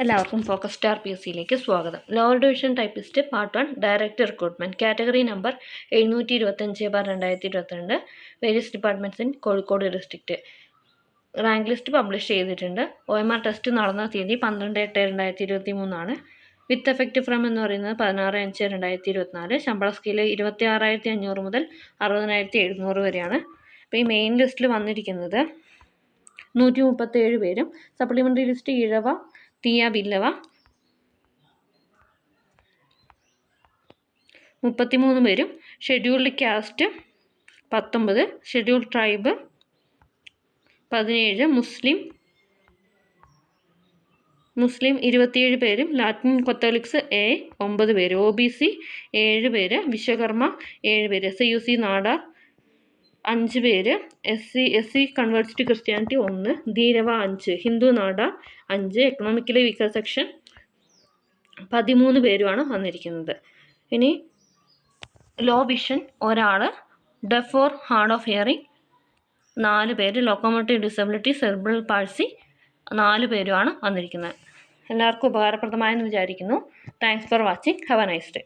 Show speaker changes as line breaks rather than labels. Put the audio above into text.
എല്ലാവർക്കും focus star P S സിയിലേക്ക് സ്വാഗതം. Lower division typist part 1 direct recruitment category number 725/2022 various departments in Kozhikode district. Rank list publish ചെയ്തിട്ടുണ്ട്. OMR test നടന്ന തീയതി 12/8/2023 വിത്ത് effect from എന്ന് പറയുന്നത് 16/5/2024. ശമ്പള സ്കെയിൽ 26,500 മുതൽ 60,700 വരെയാണ്. അപ്പോൾ ഈ മെയിൻ ലിസ്റ്റിൽ വന്നിരിക്കുന്നത് 137 പേരും, സപ്ലിമെൻ്ററി ലിസ്റ്റ് ഇഴവ, തീയ, ബില്ലവ 33 പേരും, ഷെഡ്യൂൾഡ് കാസ്റ്റ് 19, ഷെഡ്യൂൾഡ് ട്രൈബ് 17, മുസ്ലിം 27 പേരും, ലാറ്റിൻ കത്തോലിക്സ് 9 പേര്, OBC 7 പേര്, വിശ്വകർമ്മ 7 പേര്, SUC നാടാർ 5 പേര്, SC converts to Christianity 1, Dheevara 5, Hindu Nadar 5, economically weaker section 13 പേരുമാണ് വന്നിരിക്കുന്നത്. ഇനി ലോ വിഷൻ ഒരാൾ, deaf or hard of hearing 4 പേര്, ലോക്കോമോട്ടീവ് ഡിസബിലിറ്റി സെറിബ്രൽ പാൾസി 4 പേരുമാണ് വന്നിരിക്കുന്നത്. എല്ലാവർക്കും ഉപകാരപ്രദമായെന്ന് വിചാരിക്കുന്നു. Thanks for watching. Have a nice day.